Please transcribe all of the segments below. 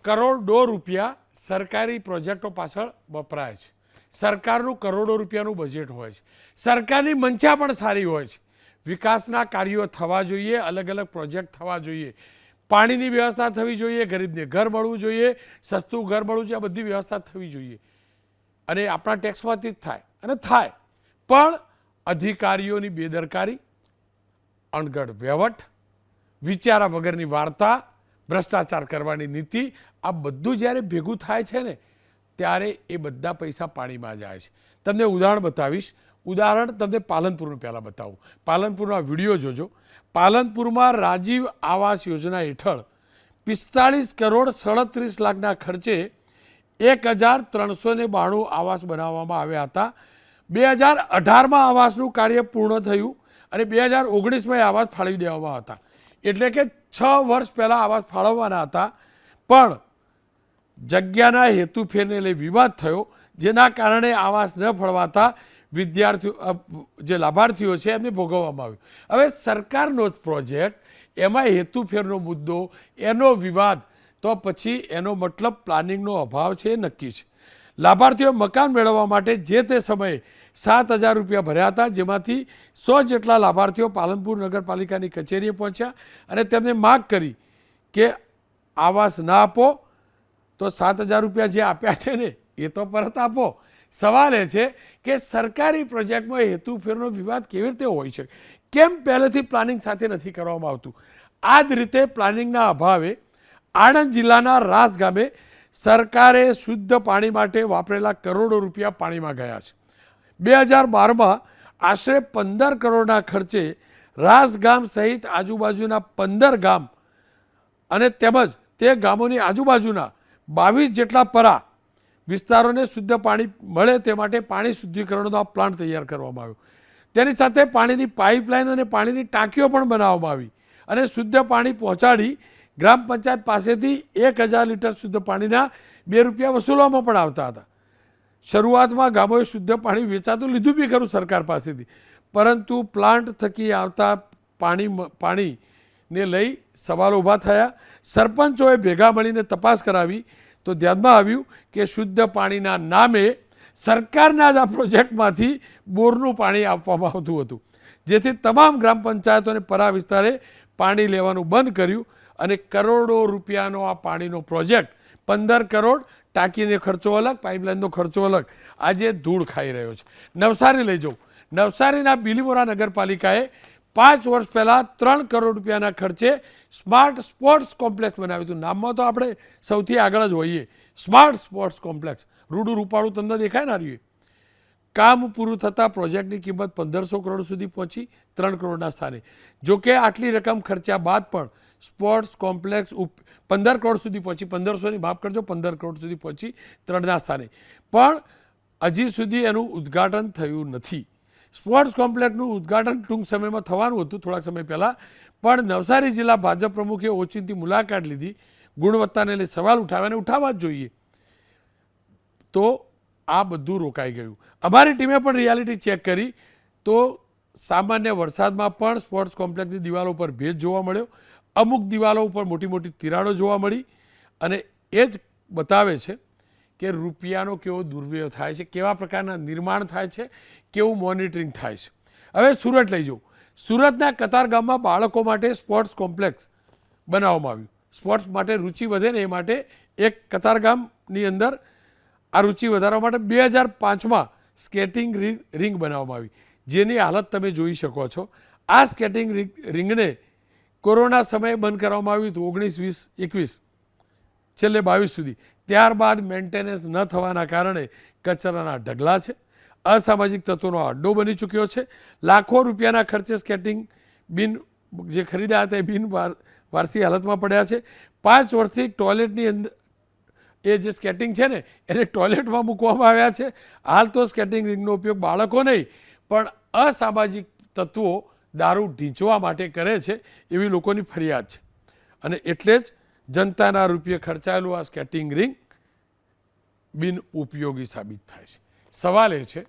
કરોડો રૂપિયા સરકારી પ્રોજેક્ટો પાછળ વપરાય છે. સરકારનું કરોડો રૂપિયાનું બજેટ હોય છે. સરકારની મંશા પણ સારી હોય છે. વિકાસના કાર્યો થવા જોઈએ, અલગ અલગ પ્રોજેક્ટ થવા જોઈએ, પાણીની વ્યવસ્થા થવી જોઈએ, ગરીબને ઘર મળવું જોઈએ, સસ્તું ઘર મળવું જોઈએ, આ બધી વ્યવસ્થા થવી જોઈએ અને આપણા ટેક્સમાંથી જ થાય અને થાય. પણ અધિકારીઓની બેદરકારી, અણઘડ વહીવટ, વિચારા વગરની વાર્તા, ભ્રષ્ટાચાર કરવાની નીતિ, આ બધું જ્યારે ભેગું થાય છે ને ત્યારે એ બધા પૈસા પાણીમાં જાય છે. તમને ઉદાહરણ બતાવીશ. ઉદાહરણ તમને પાલનપુરનું પહેલાં બતાવું. પાલનપુરના વિડીયો જોજો. પાલનપુરમાં રાજીવ આવાસ યોજના હેઠળ 45 કરોડ 37 લાખના ખર્ચે 1392 આવાસ બનાવવામાં આવ્યા હતા. 2018માં આવાસનું કાર્ય પૂર્ણ થયું અને 2019માં આવાસ ફાળવી દેવામાં હતા. એટલે કે 6 વર્ષ પહેલાં આવાસ ફાળવવાના હતા, પણ જગ્યાના હેતુફેરને લઈ વિવાદ થયો, જેના કારણે આવાસ ન ફળવાતા વિદ્યાર્થીઓ, જે લાભાર્થીઓ છે, એમને ભોગવવામાં આવ્યું. હવે સરકારનો જ પ્રોજેક્ટ, એમાં હેતુફેરનો મુદ્દો, એનો વિવાદ, તો પછી એનો મતલબ પ્લાનિંગનો અભાવ છે એ નક્કી છે. લાભાર્થીઓ મકાન મેળવવા માટે જે તે સમયે 7,000 રૂપિયા ભર્યા હતા, જેમાંથી 100 જેટલા લાભાર્થીઓ પાલનપુર નગરપાલિકાની કચેરીએ પહોંચ્યા અને તેમને માગ કરી કે આવાસ ના આપો તો 7,000 રૂપિયા જે આપ્યા છે ને એ તો પરત આપો. સવાલ એ છે કે સરકારી પ્રોજેક્ટમાં હેતુફેરનો વિવાદ કેવી રીતે હોય છે? કેમ પહેલેથી પ્લાનિંગ સાથે નથી કરવામાં આવતું? આ જ રીતે પ્લાનિંગના અભાવે આણંદ જિલ્લાના રાસ ગામે સરકારે શુદ્ધ પાણી માટે વાપરેલા કરોડો રૂપિયા પાણીમાં ગયા છે. 2012માં આશરે 15 કરોડના ખર્ચે રાસ ગામ સહિત આજુબાજુના 15 ગામ અને તેમજ તે ગામોની આજુબાજુના 22 જેટલા પરા વિસ્તારોને શુદ્ધ પાણી મળે તે માટે પાણી શુદ્ધિકરણનો પ્લાન્ટ તૈયાર કરવામાં આવ્યો. તેની સાથે પાણીની પાઇપલાઇન અને પાણીની ટાંકીઓ પણ બનાવવામાં આવી અને શુદ્ધ પાણી પહોંચાડી ગ્રામ પંચાયત પાસેથી 1000 લીટર શુદ્ધ પાણીના 2 રૂપિયા વસૂલવામાં પણ આવતા હતા. શરૂઆતમાં ગામોએ શુદ્ધ પાણી વેચાતું લીધું બી ખરું સરકાર પાસેથી, પરંતુ પ્લાન્ટ થકી આવતા પાણીને લઈ સવાલો ઊભા થયા. સરપંચોએ ભેગા મળીને તપાસ કરાવી તો ધ્યાનમાં આવ્યું કે શુદ્ધ પાણીના નામે સરકારના જ આ પ્રોજેક્ટમાંથી બોરનું પાણી આપવામાં આવતું હતું, જેથી તમામ ગ્રામ પંચાયતોને પરા વિસ્તારે પાણી લેવાનું બંધ કર્યું અને કરોડો રૂપિયાનો આ પાણીનો પ્રોજેક્ટ, 15 કરોડ, ટાંકીને ખર્ચો અલગ, પાઇપલાઇનનો ખર્ચો અલગ, આજે ધૂળ ખાઈ રહ્યો છે. નવસારી લઈ જાઉં. નવસારીના બિલીમોરા નગરપાલિકાએ 5 વર્ષ પહેલાં 3 કરોડ રૂપિયાના ખર્ચે સ્માર્ટ સ્પોર્ટ્સ કોમ્પ્લેક્સ બનાવ્યું હતું. નામમાં તો આપણે સૌથી આગળ જ હોઈએ. સ્માર્ટ સ્પોર્ટ્સ કોમ્પ્લેક્સ, રૂડું રૂપાળું તમને દેખાય ના રહ્યું. કામ પૂરું થતાં પ્રોજેક્ટની કિંમત 1500 કરોડ સુધી પહોંચી 3 કરોડના સ્થાને. જોકે આટલી રકમ ખર્ચ્યા બાદ પણ સ્પોર્ટ્સ કોમ્પ્લેક્સ 15 કરોડ સુધી પહોંચી, 1500ની માફ કરજો, 15 કરોડ સુધી પહોંચી 3ના સ્થાને. પણ હજી સુધી એનું ઉદ્ઘાટન થયું નથી. સ્પોર્ટ્સ કોમ્પ્લેક્સનું ઉદ્ઘાટન ટૂંક સમયમાં થવાનું હતું, થોડાક સમય પહેલાં, પણ નવસારી જિલ્લા ભાજપ પ્રમુખે ઓચિંતી મુલાકાત લીધી, ગુણવત્તાને લઈ સવાલ ઉઠાવ્યા અને ઉઠાવવા જ જોઈએ, તો આ બધું રોકાઈ ગયું. અમારી ટીમે પણ રિયાલિટી ચેક કરી તો સામાન્ય વરસાદમાં પણ સ્પોર્ટ્સ કોમ્પ્લેક્સની દિવાલો ઉપર ભેજ જોવા મળ્યો, અમુક દિવાલો ઉપર મોટી મોટી તિરાડો જોવા મળી અને એ જ બતાવે છે કે રૂપિયાનો કેવો દુર્વ્યય થાય છે, કેવા પ્રકારના નિર્માણ થાય છે, કેવું મોનિટરિંગ થાય છે. હવે સુરત લઈ જાઉં. સુરતના કતારગામમાં બાળકો માટે સ્પોર્ટ્સ કોમ્પ્લેક્સ બનાવવામાં આવ્યું. સ્પોર્ટ્સ માટે રુચિ વધે ને એ માટે એક કતારગામની અંદર આ રુચિ વધારવા માટે 2005માં સ્કેટિંગ રિંગ બનાવવામાં આવી, જેની હાલત તમે જોઈ શકો છો. આ સ્કેટિંગ રિંગને કોરોના સમયે બંધ કરવામાં આવ્યું હતું, 19, 20, 21, છેલ્લે 22 સુધી. ત્યારબાદ મેન્ટેનન્સ ન થવાના કારણે કચરાના ઢગલા છે, અસામાજિક તત્વોનો અડ્ડો બની ચૂક્યો છે. લાખો રૂપિયાના ખર્ચે સ્કેટિંગ બિન જે ખરીદ્યા હતા એ બિન વારસી હાલતમાં પડ્યા છે. 5 વર્ષથી ટોયલેટની અંદર એ જે સ્કેટિંગ છે ને એને ટોયલેટમાં મૂકવામાં આવ્યા છે. હાલ તો સ્કેટિંગ રિંગનો ઉપયોગ બાળકો નહીં પણ અસામાજિક તત્વો દારૂ ઢીંચવા માટે કરે છે, એવી લોકોની ફરિયાદ છે. અને એટલે જ જનતાના રૂપિયે ખર્ચાયેલું આ સ્કેટિંગ રિંગ બિન ઉપયોગી સાબિત થાય છે. સવાલ એ છે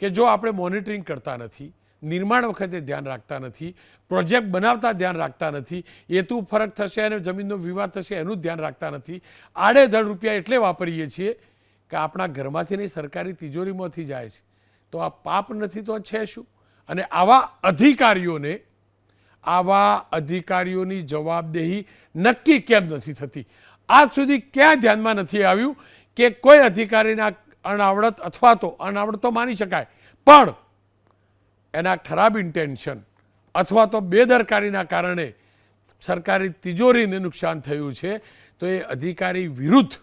કે જો આપણે મોનિટરિંગ કરતા નથી નિર્માણ વખતે ધ્યાન રાખતા નથી, પ્રોજેક્ટ બનાવતા ધ્યાન રાખતા નથી, હેતુ ફરક થશે અને જમીનનો વિવાદ થશે એનું ધ્યાન રાખતા નથી. આડેધડ રૂપિયા એટલે વાપરીએ છીએ કે આપણા ઘરમાંથી નહીં સરકારી તિજોરીમાંથી જાય છે. તો આ પાપ નથી તો છે શું? અને આવા અધિકારીઓની જવાબદેહી નક્કી કેમ નથી થતી? આજ સુધી ક્યાં ધ્યાનમાં નથી આવ્યું કે કોઈ અધિકારીના અણાવડત અથવા તો અણાવડત તો માની શકાય, પણ એના ખરાબ ઇન્ટેન્શન અથવા તો બેદરકારીના કારણે સરકારી તિજોરીને નુકસાન થયું છે, તો એ અધિકારી વિરુદ્ધ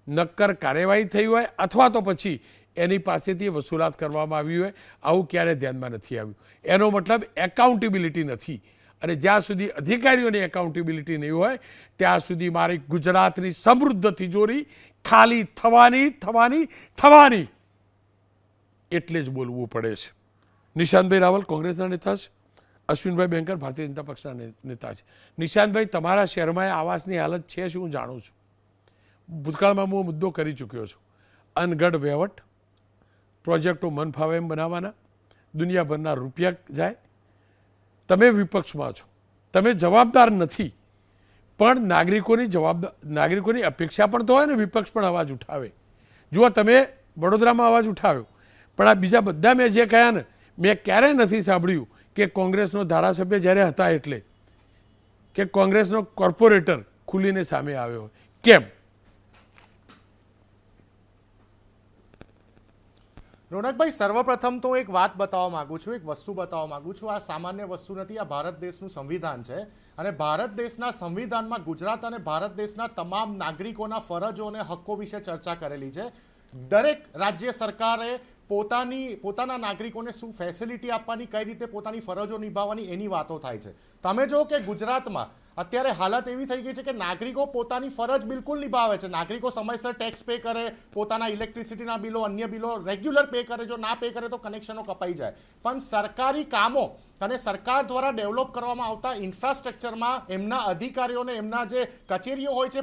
નક્કર કાર્યવાહી થઈ હોય અથવા તો પછી એની પાસેથી વસૂલાત કરવામાં આવી હોય, આવું ક્યારે ધ્યાનમાં નથી આવ્યું. એનો મતલબ એકાઉન્ટેબિલિટી નથી. અને જ્યાં સુધી અધિકારીઓની એકાઉન્ટેબિલિટી નહીં હોય ત્યાં સુધી મારી ગુજરાતની સમૃદ્ધ તિજોરી ખાલી થવાની એટલે જ બોલવું પડે છે. નિશાંતભાઈ રાવલ કોંગ્રેસના નેતા છે, અશ્વિનભાઈ બેંકર ભારતીય જનતા પક્ષના નેતા છે. નિશાંતભાઈ, તમારા શહેરમાં આવાસની હાલત છે શું હું જાણું છું. ભૂતકાળમાં હું મુદ્દો કરી ચૂક્યો છું. અનગઢ વહીવટ, પ્રોજેક્ટો મન ફાવે એમ બનાવવાના, દુનિયાભરના રૂપિયા જાય. તમે વિપક્ષમાં છો, તમે જવાબદાર નથી, પણ નાગરિકોની અપેક્ષા પણ તો હોય ને વિપક્ષ પણ અવાજ ઉઠાવે. જુઓ, તમે વડોદરામાં અવાજ ઉઠાવ્યો, પણ આ બીજા બધા મેં જે કહ્યા ને, મેં ક્યારેય નથી સાંભળ્યું કે કોંગ્રેસનો ધારાસભ્ય જ્યારે હતા એટલે કે કોંગ્રેસનો કોર્પોરેટર ખુલીને સામે આવ્યો હોય. કેમ? રોનકભાઈ, સર્વપ્રથમ તો એક વાત બતાવવા માંગુ છું, એક વસ્તુ બતાવવા માંગુ છું. આ સામાન્ય વસ્તુ નથી, આ ભારત દેશનું સંવિધાન છે અને ભારત દેશના સંવિધાનમાં ગુજરાત અને ભારત દેશના તમામ નાગરિકોના ફરજો અને હક્કો વિશે ચર્ચા કરેલી છે. દરેક રાજ્ય સરકારે પોતાના નાગરિકોને શું ફેસિલિટી આપવાની, કઈ રીતે પોતાની ફરજો નિભાવવાની, એની વાતો થાય છે. તમે જો કે ગુજરાતમાં અત્યારે હાલત એવી થઈ ગઈ છે કે નાગરિકો પોતાની ફરજ બિલકુલ નિભાવે છે. નાગરિકો સમયસર ટેક્સ પે કરે, પોતાના ઇલેક્ટ્રિસિટીના બિલો, અન્ય બિલો રેગ્યુલર પે કરે. જો ના પે કરે તો કનેક્શનો કપાઈ જાય. પણ સરકારી કામો અને સરકાર દ્વારા ડેવલપ કરવામાં આવતા ઇન્ફ્રાસ્ટ્રક્ચરમાં એમના અધિકારીઓને, એમના જે કચેરીઓ હોય છે,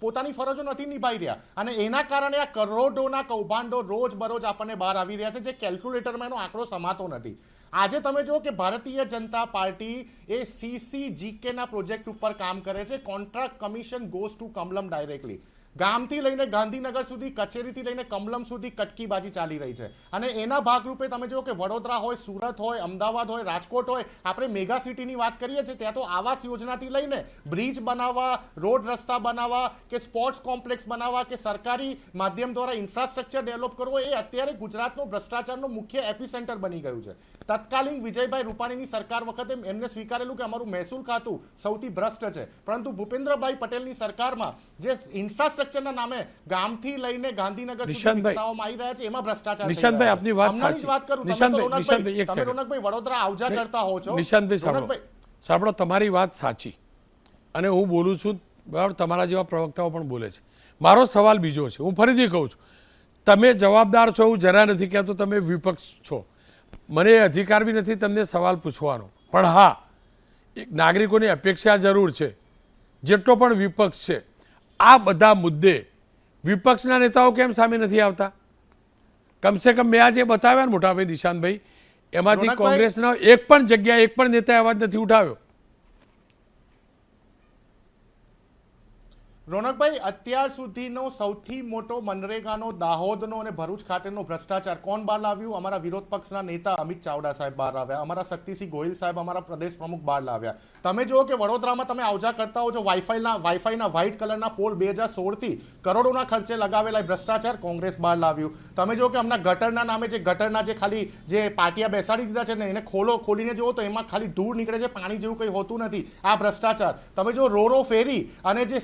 પોતાની ફરજો નથી નિભાવી રહ્યા અને એના કારણે આ કરોડોના કૌભાંડો રોજબરોજ આપણને બહાર આવી રહ્યા છે, જે કેલ્ક્યુલેટરમાં એનો આંકડો સમાતો નથી. આજે તમે જો કે ભારતીય જનતા પાર્ટી એ CCGK ના પ્રોજેક્ટ ઉપર કામ કરે છે. Contract commission goes to Kamalam directly. ગામથી લઈને ગાંધીનગર સુધી, કચેરીથી લઈને કમલમ સુધી કટકીબાજી ચાલી રહી છે. અને એના ભાગરૂપે તમે જો કે વડોદરા હોય, સુરત હોય, અમદાવાદ હોય, રાજકોટ હોય, આપણે મેગા સિટીની વાત કરીએ છીએ, ત્યાં તો આવાસ યોજનાથી લઈને બ્રિજ બનાવવા, રોડ રસ્તા બનાવવા કે સ્પોર્ટ્સ કોમ્પ્લેક્સ બનાવવા કે સરકારી માધ્યમ દ્વારા ઇન્ફ્રાસ્ટ્રક્ચર ડેવલપ કરવો, એ અત્યારે ગુજરાતનો ભ્રષ્ટાચારનો મુખ્ય એપિસેન્ટર બની ગયું છે. તત્કાલીન વિજયભાઈ રૂપાણીની સરકાર વખતે એમને સ્વીકારેલું કે અમારું મહેસૂલ ખાતું સૌથી ભ્રષ્ટ છે, પરંતુ ભૂપેન્દ્રભાઈ પટેલની સરકારમાં જે ઇન્ફ્રાસ્ટ્રક્ચરના નામે ગામથી લઈને ગાંધીનગર સુધી વિકસાવવામાં આવી રહ્યા છે, એમાં ભ્રષ્ટાચાર. નિશાંતભાઈ, આપની વાત સાચી. વાત કરું, તમે રોનકભાઈ વડોદરા આવજા કરતા હો છો. નિશાંતભાઈ સાંભળો, તમારી વાત સાચી અને હું બોલું છું બરાબર, તમારા જેવા પ્રવક્તાઓ પણ બોલે છે. મારો સવાલ બીજો છે, હું ફરીથી કહું છું, તમે જવાબદાર છો હું જરા નથી કહેતો, તમે વિપક્ષ છો, મને અધિકાર બી નથી તમને સવાલ પૂછવાનો, પણ હા, એક નાગરિકોની અપેક્ષા જરૂર છે. જેટલો પણ વિપક્ષ છે, આ બધા મુદ્દે વિપક્ષના નેતાઓ કેમ સામે નથી આવતા? કમસે કમ મેં આજે બતાવ્યા ને મોટાભાઈ નિશાંતભાઈ, એમાંથી કોંગ્રેસનો એક પણ જગ્યાએ એક પણ નેતાએ અવાજ નથી ઉઠાવ્યો. રોનકભાઈ, અત્યાર સુધીનો સૌથી મોટો મનરેગાનો, દાહોદનો અને ભરૂચ ખાતેનો ભ્રષ્ટાચાર કોણ બહાર લાવ્યું? અમારા વિરોધ પક્ષના નેતા અમિત ચાવડા સાહેબ બહાર લાવ્યા, અમારા શક્તિસિંહ ગોહિલ સાહેબ, અમારા પ્રદેશ પ્રમુખ બહાર લાવ્યા. તમે જુઓ કે વડોદરામાં તમે આવજા કરતા હો છો, વાઈફાઈના વ્હાઇટ કલરના પોલ 2016થી કરોડોના ખર્ચે લગાવેલા ભ્રષ્ટાચાર કોંગ્રેસ બહાર લાવ્યું. તમે જુઓ કે હમણાં ગટરના નામે જે ખાલી જે પાટિયા બેસાડી દીધા છે ને, એને ખોલીને જુઓ તો એમાં ખાલી ધૂળ નીકળે છે, પાણી જેવું કંઈ હોતું નથી. આ ભ્રષ્ટાચાર. તમે જો રોરો ફેરી અને જે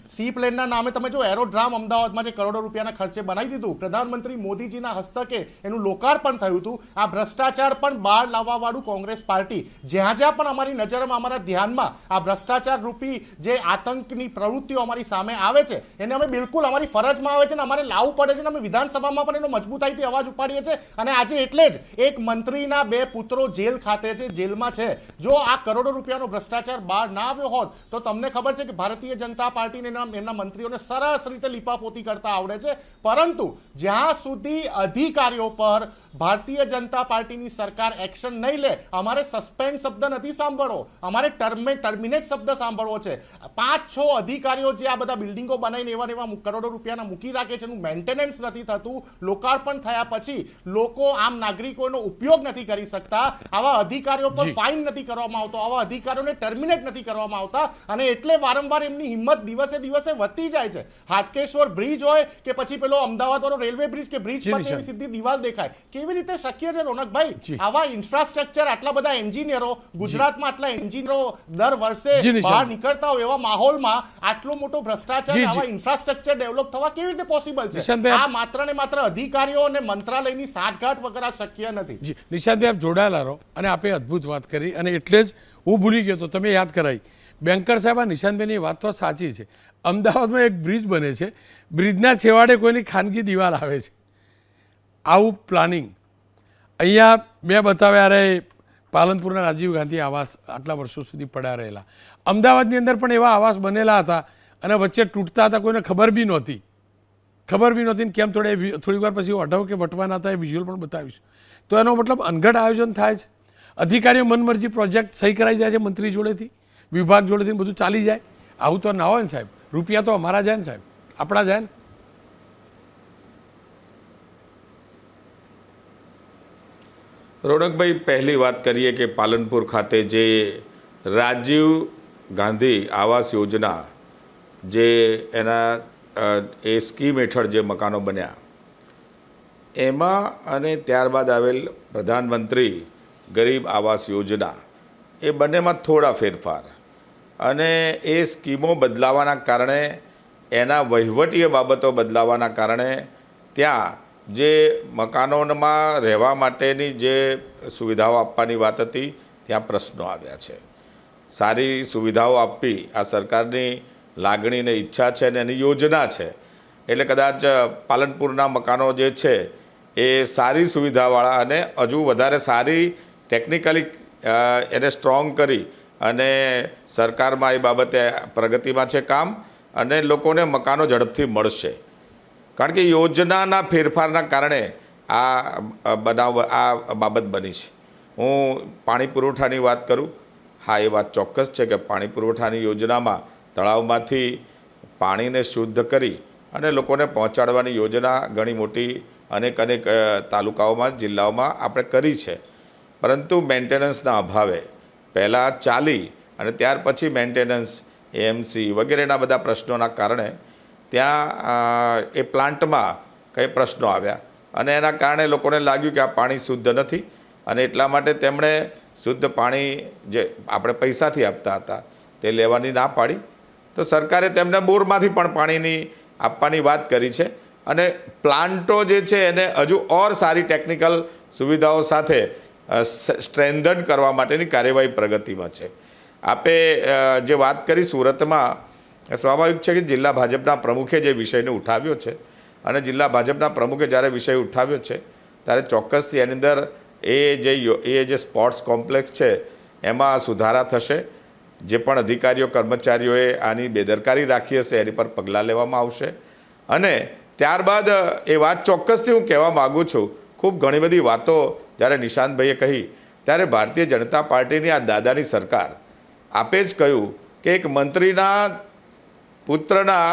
સી પ્લેનના નામે તમે જો એરોડ્રામ અમદાવાદમાં જે કરોડો રૂપિયાના ખર્ચે બનાવી દીધું, પ્રધાનમંત્રી મોદીજીના હસ્તકે એનું લોકાર્પણ થયું હતું. આ ભ્રષ્ટાચાર પણ બહાર લાવવા વાળું કોંગ્રેસ પાર્ટી, જ્યાં જ્યાં પણ અમારી નજરમાં, અમારા ધ્યાનમાં આ ભ્રષ્ટાચાર રૂપી જે આતંકની પ્રવૃત્તિઓ અમારી સામે આવે છે, એને અમે બિલકુલ અમારી ફરજમાં આવે છે ને અમારે લાવવું પડે છે ને અમે વિધાનસભામાં પણ એનો મજબૂતાઈથી અવાજ ઉપાડીએ છીએ. અને આજે એટલે જ એક મંત્રીના 2 પુત્રો જેલ ખાતે છે, જેલમાં છે. જો આ કરોડો રૂપિયાનો ભ્રષ્ટાચાર બહાર ના આવ્યો હોત તો તમને ખબર છે કે ભારતીય જનતા પાર્ટી પાર્ટીને એમના મંત્રીઓને સરસ રીતે લીપાપોતી કરતા આવડે છે, પરંતુ જ્યાં સુધી અધિકારીઓ પર ભારતીય જનતા પાર્ટીની સરકાર એક્શન નહીં લે, અમારે સસ્પેન્ડ શબ્દ નથી સાંભળવો, અમારે ટર્મિનેટ શબ્દ સાંભળવો છે. 5-6 અધિકારીઓ જે આ બધા બિલ્ડિંગો બનાવીને એવા કરોડો રૂપિયાના મૂકી રાખે છે, એનું મેન્ટેનન્સ નથી થતું, લોકાર્પણ થયા પછી લોકો આમ નાગરિકોનો ઉપયોગ નથી કરી શકતા, આવા અધિકારીઓ પર ફાઇન નથી કરવામાં આવતો, આવા અધિકારીઓને ટર્મિનેટ નથી કરવામાં આવતા, અને એટલે વારંવાર એમની હિંમત દિવસે દિવસે વધતી જાય છે. હાટકેશ્વર બ્રિજ હોય કે પછી પેલો અમદાવાદ વાળો રેલવે બ્રિજ કે બ્રિજ પર એવી સીધી દિવાલ દેખાય, કેવી રીતે શક્ય છે રોનકભાઈ? આવા ઇન્ફ્રાસ્ટ્રક્ચર, આટલા બધા એન્જિનિયરો, ગુજરાતમાં આટલા એન્જિનિયરો દર વર્ષે બહાર નીકળતા હોય એવા માહોલમાં આટલો મોટો ભ્રષ્ટાચાર, આવા ઇન્ફ્રાસ્ટ્રક્ચર ડેવલપ થવા કેવી રીતે પોસિબલ છે? આ માત્ર ને માત્ર અધિકારીઓ અને મંત્રાલયની સાઠગાંઠ વગર શક્ય નથી. જી નિશાંતભાઈ, આપ જોડાયેલા રહો, અને આપે અદ્ભુત વાત કરી, અને એટલે જ હું ભૂલી ગયો તો તમે યાદ કરાવી. બેન્કર સાહેબ, આ નિશાંતભાઈની વાત તો સાચી છે. અમદાવાદમાં એક બ્રિજ બને છે, બ્રિજના છેવાડે કોઈની ખાનગી દિવાલ આવે છે. આવું પ્લાનિંગ અહીંયા મેં બતાવ્યા રે પાલનપુરના રાજીવ ગાંધી આવાસ આટલા વર્ષો સુધી પડ્યા રહેલા. અમદાવાદની અંદર પણ એવા આવાસ બનેલા હતા અને વચ્ચે તૂટતા હતા, કોઈને ખબર બી નહોતી ને કેમ થોડીક વાર પછી હટાવ કે વટવાના હતા, એ વિઝ્યુઅલ પણ બતાવીશ. તો એનો મતલબ અનગઢ આયોજન થાય છે, અધિકારીઓ મનમરજી પ્રોજેક્ટ સહી કરાઈ જાય છે મંત્રી જોડેથી, વિભાગ જોડેથી, બધું ચાલી જાય. આવું તો ના હોય ને સાહેબ. રૂપિયા તો અમારા જાય ને સાહેબ, આપણા જાય ને. રોનકભાઈ, પહેલી વાત કરીએ કે પાલનપુર ખાતે જે રાજીવ ગાંધી આવાસ યોજના, જે એના એ સ્કીમ હેઠળ જે મકાનો બન્યા એમાં, અને ત્યારબાદ આવેલ પ્રધાનમંત્રી ગરીબ આવાસ યોજના, એ બંનેમાં થોડા ફેરફાર, અને એ સ્કીમો બદલાવાના કારણે, એના વહીવટીય બાબતો બદલાવાના કારણે ત્યાં જે મકાનોમાં રહેવા માટેની જે સુવિધાઓ આપવાની વાત હતી ત્યાં પ્રશ્નો આવ્યા છે. સારી સુવિધાઓ આપવી આ સરકારની લાગણી ને ઈચ્છા છે અને એની યોજના છે, એટલે કદાચ પાલનપુરના મકાનો જે છે એ સારી સુવિધાવાળા અને હજુ વધારે સારી ટેકનિકલી એને સ્ટ્રોંગ કરી અને સરકારમાં એ બાબતે પ્રગતિમાં છે કામ, અને લોકોને મકાનો ઝડપથી મળશે. કારણ કે યોજનાના ફેરફારના કારણે આ બાબત બની છે. હું પાણી પુરવઠાની વાત કરું, હા એ વાત ચોક્કસ છે કે પાણી પુરવઠાની યોજનામાં તળાવમાંથી પાણીને શુદ્ધ કરી અને લોકોને પહોંચાડવાની યોજના ઘણી મોટી અનેક તાલુકાઓમાં, જિલ્લાઓમાં આપણે કરી છે, પરંતુ મેન્ટેનન્સના અભાવે પહેલાં ચાલી અને ત્યાર પછી મેન્ટેનન્સ, એએમસી વગેરેના બધા પ્રશ્નોના કારણે ત્યાં એ પ્લાન્ટમાં કંઈ પ્રશ્નો આવ્યા, અને એના કારણે લોકોને લાગ્યું કે આ પાણી શુદ્ધ નથી, અને એટલા માટે તેમણે શુદ્ધ પાણી જે આપણે પૈસાથી આપતા હતા તે લેવાની ના પાડી. તો સરકારે તેમને બોરમાંથી પણ પાણીની આપવાની વાત કરી છે, અને પ્લાન્ટો જે છે એને હજુ ઓર સારી ટેકનિકલ સુવિધાઓ સાથે સ્ટ્રેન્થન કરવા માટેની કાર્યવાહી પ્રગતિમાં છે. આપે જે વાત કરી સુરતમાં, સ્વાભાવિક છે કે જિલ્લા ભાજપના પ્રમુખે જે વિષયને ઉઠાવ્યો છે, અને જિલ્લા ભાજપના પ્રમુખે જ્યારે વિષય ઉઠાવ્યો છે ત્યારે ચોક્કસથી એની અંદર એ જે સ્પોર્ટ્સ કોમ્પ્લેક્સ છે એમાં સુધારા થશે. જે પણ અધિકારીઓ કર્મચારીઓએ આની બેદરકારી રાખી હશે એની પર પગલાં લેવામાં આવશે. અને ત્યારબાદ એ વાત ચોક્કસથી હું કહેવા માગું છું, ખૂબ ઘણી બધી વાતો જ્યારે નિશાંતભાઈએ કહી ત્યારે ભારતીય જનતા પાર્ટીની આ દાદાની સરકાર, આપે જ કહ્યું કે એક મંત્રીના પુત્રના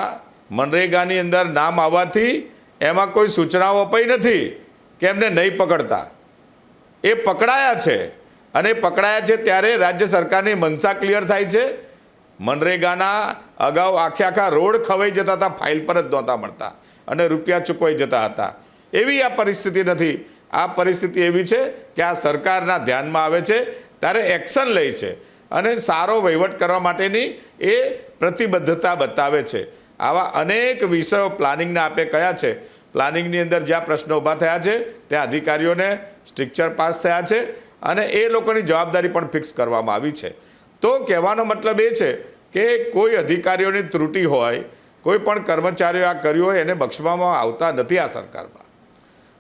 મનરેગાની અંદર નામ આવવાથી એમાં કોઈ સૂચનાઓ અપાઈ નથી કે એમને નહીં પકડતા. એ પકડાયા છે, અને પકડાયા છે ત્યારે રાજ્ય સરકારની મનસા ક્લિયર થાય છે. મનરેગાના અગાઉ આખા રોડ ખવાઈ જતા હતા, ફાઇલ પર જ નહોતા મળતા અને રૂપિયા ચૂકવાઈ જતા હતા. એવી આ પરિસ્થિતિ નથી. આ પરિસ્થિતિ એવી છે કે આ સરકારના ધ્યાનમાં આવે છે ત્યારે એક્શન લે છે, અને સારો વહીવટ કરવા માટેની એ પ્રતિબદ્ધતા બતાવે છે. આવા અનેક વિષયો પ્લાનિંગના આપે કયા છે. પ્લાનિંગની અંદર જ્યાં પ્રશ્નો ઊભા થયા છે ત્યાં અધિકારીઓને સ્ટ્રિક્ચર પાસ થયા છે, અને એ લોકોની જવાબદારી પણ ફિક્સ કરવામાં આવી છે. તો કહેવાનો મતલબ એ છે કે કોઈ અધિકારીઓની ત્રુટિ હોય, કોઈ પણ કર્મચારીઓ આ કર્યું હોય એને બક્ષવામાં આવતા નથી. આ સરકારમાં,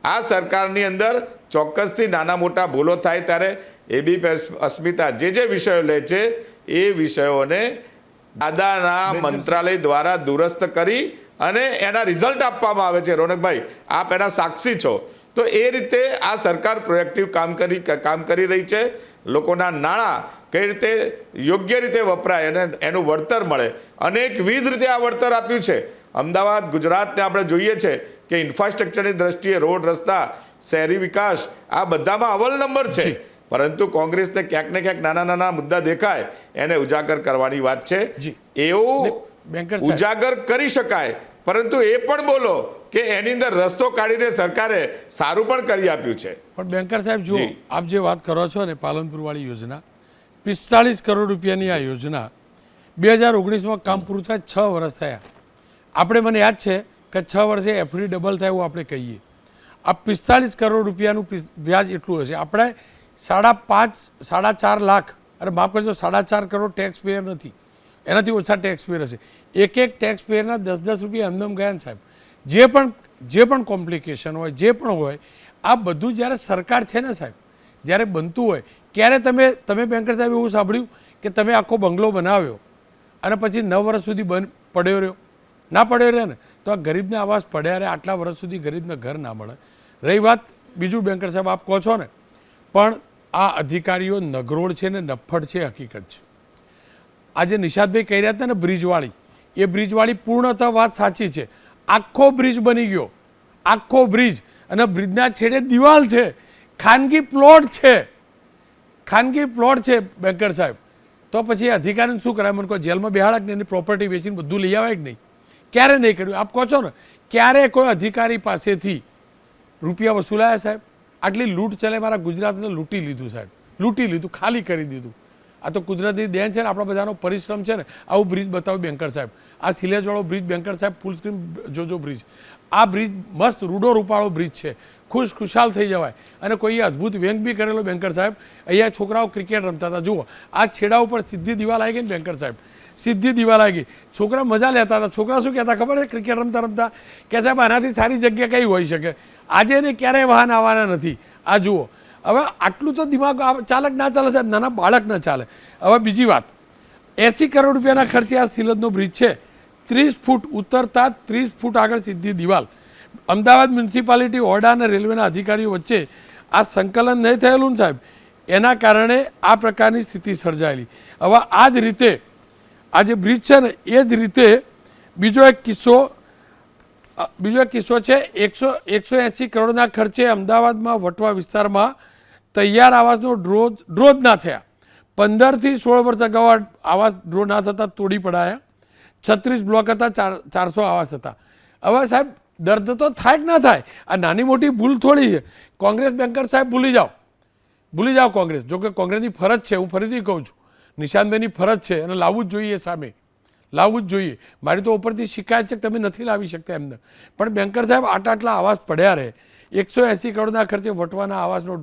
આ સરકારની અંદર ચોક્કસથી નાના મોટા ભૂલો થાય ત્યારે એબીપી અસ્મિતા જે વિષયો લે છે એ વિષયોને દાદાના મંત્રાલય દ્વારા દુરસ્ત કરી અને એના રિઝલ્ટ આપવામાં આવે છે. રોનકભાઈ, આપ એના સાક્ષી છો. તો એ રીતે આ સરકાર પ્રોએક્ટિવ કામ કરી રહી છે. લોકોના નાણાં કઈ રીતે યોગ્ય રીતે વપરાય અને એનું વળતર મળે, અનેકવિધ રીતે આ વળતર આપ્યું છે. અમદાવાદ, ગુજરાતને આપણે જોઈએ છે કે ઇન્ફ્રાસ્ટ્રક્ચરની દ્રષ્ટિએ રોડ, રસ્તા, શહેરી વિકાસ આ બધામાં અવ્વલ નંબર છે. પરંતુ કોંગ્રેસને ક્યાંક ને ક્યાંક નાના નાના મુદ્દા દેખાય એને ઉજાગર કરવાની વાત છે. એવું ઉજાગર કરી શકાય, પરંતુ એ પણ બોલો કે એની અંદર રસ્તો કાઢીને સરકારે સારું પણ કરી આપ્યું છે. પણ બેન્કર સાહેબ, જો આપ જે વાત કરો છો ને પાલનપુર વાળી યોજના, 45 કરોડ રૂપિયાની આ યોજના 2019માં કામ પૂરું થાય 6 વર્ષ થયા. આપણે, મને યાદ છે કે 6 વર્ષે એફડી ડબલ થાય એવું આપણે કહીએ. આ 45 કરોડ રૂપિયાનું વ્યાજ એટલું હશે. આપણે 4.5 લાખ, અરે માફ કરજો, 4.5 કરોડ ટેક્સ પેયર નથી, એનાથી ઓછા ટેક્સ પેયર હશે. એક ટેક્સ પેયરના 10 રૂપિયા એમનેમ ગયા ને સાહેબ. જે પણ કોમ્પ્લિકેશન હોય, જે પણ હોય, આ બધું જ્યારે સરકાર છે ને સાહેબ, જ્યારે બનતું હોય, ક્યારે તમે બેન્કર સાહેબ એવું સાંભળ્યું કે તમે આખો બંગલો બનાવ્યો અને પછી 9 વર્ષ સુધી પડ્યો રહ્યો? ના પડ્યો રહે ને. તો આ ગરીબને આવાસ પડ્યા રહે, આટલા વર્ષ સુધી ગરીબને ઘર ના મળે. રહી વાત બીજું, બેન્કર સાહેબ આપ કહો છો ને, પણ આ અધિકારીઓ નગરોળ છે ને નફ્ફડ છે, હકીકત છે. આજે નિશાદભાઈ કહી રહ્યા હતા ને બ્રિજવાળી, એ બ્રિજવાળી પૂર્ણતઃ વાત સાચી છે. આખો બ્રિજ બની ગયો, આખો બ્રિજ, અને બ્રિજના છેડે દિવાલ છે, ખાનગી પ્લોટ છે, ખાનગી પ્લોટ છે બેન્કર સાહેબ. તો પછી એ અધિકારીને શું કરાય? મને કહો, જેલમાં બેહાડા કે એની પ્રોપર્ટી વેચીને બધું લઈ આવે કે નહીં? ક્યારે નહીં કર્યું? આપ કહો છો ને, ક્યારે કોઈ અધિકારી પાસેથી રૂપિયા વસૂલાયા સાહેબ? આટલી લૂંટ ચાલે, મારા ગુજરાતને લૂંટી લીધું સાહેબ, લૂંટી લીધું, ખાલી કરી દીધું. આ તો કુદરતી દેન છે ને, આપણા બધાનો પરિશ્રમ છે ને. આવું બ્રિજ બતાવ્યું બેન્કર સાહેબ, આ સિલેજવાળો બ્રિજ બેન્કર સાહેબ, ફૂલ સ્ક્રીન જોજો બ્રિજ. આ બ્રિજ મસ્ત રૂડો રૂપાળો બ્રિજ છે, ખુશાલ થઈ જવાય. અને કોઈએ અદ્ભુત વ્યંગ બી કરેલો બેન્કર સાહેબ. અહીંયા છોકરાઓ ક્રિકેટ રમતા હતા, જુઓ આ છેડા ઉપર સીધી દિવાલ આવી ગઈ ને બેન્કર સાહેબ, સીધી દિવાલ આવી ગઈ. છોકરા મજા લેતા હતા. છોકરા શું કહેતા ખબર છે ક્રિકેટ રમતા રમતા? કે સાહેબ આનાથી સારી જગ્યા કઈ હોઈ શકે? આજે એને ક્યારેય વાહન આવવાના નથી. આ જુઓ, હવે આટલું તો દિમાગ ચાલક ના ચાલે સાહેબ, નાના બાળક ના ચાલે. હવે બીજી વાત, 80 કરોડ રૂપિયાના ખર્ચે આ સિલજનો બ્રિજ છે. 30 ફૂટ ઉતરતા 30 ફૂટ આગળ સીધી દિવાલ. અમદાવાદ મ્યુનિસિપાલિટી, ઓરડા અને રેલવેના અધિકારીઓ વચ્ચે આ સંકલન નહીં થયેલું ને સાહેબ, એના કારણે આ પ્રકારની સ્થિતિ સર્જાયેલી. હવે આ જ રીતે આ જે બ્રિજ છે ને, એ જ રીતે બીજો એક કિસ્સો છે. 180 કરોડના ખર્ચે અમદાવાદમાં વટવા વિસ્તારમાં તૈયાર આવાસનો ડ્રો જ ના થયા. 15 થી 16 વર્ષ અગાઉ આવાસ ડ્રો ના થતા તોડી પડાયા. 36 બ્લોક હતા, 400 આવાસ હતા. હવે સાહેબ દર્દ તો થાય કે ના થાય? આ નાની મોટી ભૂલ થોડી છે. કોંગ્રેસ બેન્કર સાહેબ ભૂલી જાઓ કોંગ્રેસ. જો કે કોંગ્રેસની ફરજ છે, હું ફરીથી કહું છું, નિશાંતભાઈની ફરજ છે અને લાવવું જ જોઈએ, સામે લાવવું જ જોઈએ. મારી તો ઉપરથી શિકાયત છે કે તમે નથી લાવી શકતા એમને. પણ બેન્કર સાહેબ આટલા આવાસ પડ્યા રહે, 180 કરોડના ખર્ચે વટવાના આવાસનો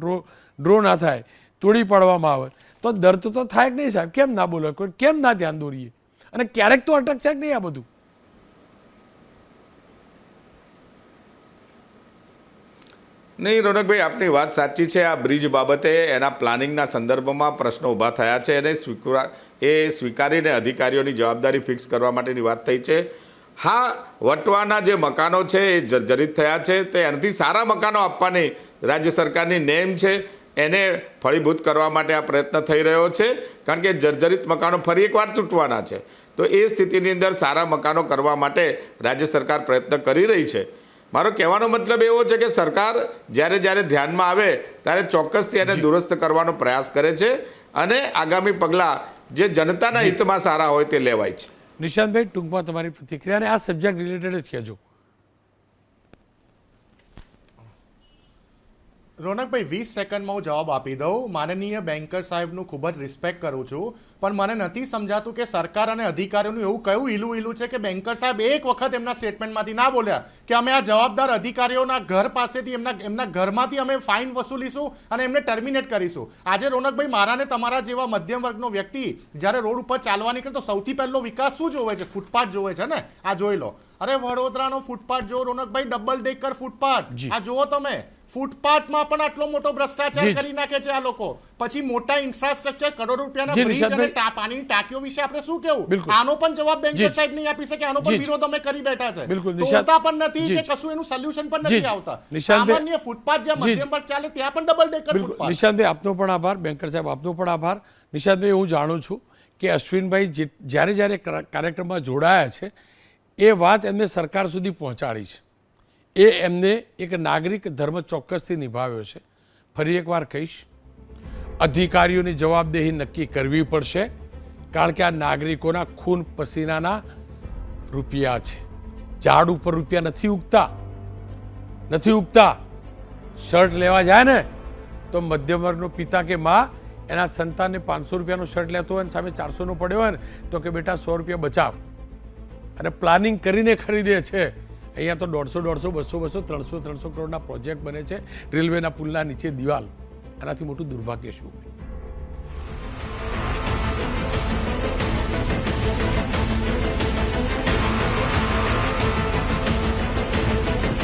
ડ્રો ના થાય, તોડી પાડવામાં આવે, તો દર્દ તો થાય કે નહીં સાહેબ? કેમ ના બોલો? કોઈ કેમ ના ધ્યાન દોરીએ? અને ક્યારેક તો અટકશે કે નહીં આ બધું? નહીં રોનકભાઈ, આપની વાત સાચી છે. આ બ્રિજ બાબતે એના પ્લાનિંગના સંદર્ભમાં પ્રશ્નો ઊભા થયા છે અને સ્વીકારીને અધિકારીઓની જવાબદારી ફિક્સ કરવા માટેની વાત થઈ છે. હા, વટવાના જે મકાનો છે એ જર્જરિત થયા છે, તે એનાથી સારા મકાનો આપવાની રાજ્ય સરકારની નેમ છે. એને ફળીભૂત કરવા માટે આ પ્રયત્ન થઈ રહ્યો છે, કારણ કે જર્જરિત મકાનો ફરી એકવાર તૂટવાના છે. તો એ સ્થિતિની અંદર સારા મકાનો કરવા માટે રાજ્ય સરકાર પ્રયત્ન કરી રહી છે. મારો કહેવાનો મતલબ એવો છે કે સરકાર જ્યારે ધ્યાનમાં આવે ત્યારે ચોક્કસથી એને દુરસ્ત કરવાનો પ્રયાસ કરે છે અને આગામી પગલાં જે જનતાના હિતમાં સારા હોય તે લેવાય છે. નિશાંતભાઈ, ટૂંકમાં તમારી પ્રતિક્રિયા, અને આ સબ્જેક્ટ રિલેટેડ જ કહેજો. રોનકભાઈ, 20 સેકન્ડમાં હું જવાબ આપી દઉં. માનનીય બેન્કર સાહેબનું ખૂબ જ રિસ્પેક્ટ કરું છું, પણ મને નથી સમજાતું કે સરકાર અને અધિકારીઓનું એવું કયું ઈલું છે કે બેન્કર સાહેબ એક વખત એમના સ્ટેટમેન્ટમાંથી ના બોલ્યા કે અમે આ જવાબદાર અધિકારીઓના ઘર પાસેથી એમના ઘરમાંથી અમે ફાઇન વસૂલીશું અને એમને ટર્મિનેટ કરીશું. આજે રોનકભાઈ, મારા ને તમારા જેવા મધ્યમ વર્ગનો વ્યક્તિ જ્યારે રોડ ઉપર ચાલવા નીકળે તો સૌથી પહેલો વિકાસ શું જોવે છે? ફૂટપાથ જોવે છે ને. આ જોઈ લો. અરે વડોદરાનો ફૂટપાથ જો રોનકભાઈ, ડબલ ડેકર ફૂટપાથ. આ જુઓ તમે, ફૂટપાથમાં પણ આટલો મોટો ભ્રષ્ટાચાર જી, જી. કરી નાખે છે આ લોકો. પછી મોટા ઇન્ફ્રાસ્ટ્રક્ચર કરોડો રૂપિયાના જી, બ્રિજ અને નિશાંતભાઈ. પાણીની ટાંકીઓ વિશે આપણે શું કેવું? બિલકુલ. આનો પણ જવાબ બેન્કર જી. સાહેબ નહીં આપી શકે. આનો પણ જી. વિરોધ અમે કરી બેઠા છે. બિલકુલ, નિશાંત. તોડતા પણ નથી જી, કે જી. કશું એનું સોલ્યુશન પણ જી, નથી જી. આવતા. નિશાંતભાઈ. સામાન્ય ફૂટપાથ જ્યાં જી, જી. મધ્યમ વર્ગ ચાલે ત્યાં પણ ડબલ ડેકર બિલકુલ ફૂટપાથ. નિશાંતભાઈ આપનો પણ આભાર, બેન્કર સાહેબ આપનો પણ આભાર. નિશાંતભાઈ હું જાણું છું કે અશ્વિનભાઈ જ્યારે જ્યારે કાર્યક્રમમાં જોડાયા છે એ વાત એમને સરકાર સુધી પહોંચાડી છે. એ એમને એક નાગરિક ધર્મ ચોક્કસથી નિભાવ્યો છે. ફરી એકવાર કહીશ, અધિકારીઓની જવાબદેહી નક્કી કરવી પડશે, કારણ કે આ નાગરિકોના ખૂન પસીનાના રૂપિયા છે. ઝાડ ઉપર રૂપિયા નથી ઉગતા. શર્ટ લેવા જાય ને તો મધ્યમ વર્ગનો પિતા કે મા એના સંતાનને 500 રૂપિયાનો શર્ટ લેતો હોય અને સામે 400નો પડ્યો હોય ને તો કે બેટા 100 રૂપિયા બચાવ, અને પ્લાનિંગ કરીને ખરીદે છે. અહીંયા તો 150, 200, 300 કરોડના પ્રોજેક્ટ બને છે રેલવેના પુલના નીચે દિવાલ. આનાથી મોટું દુર્ભાગ્ય શું?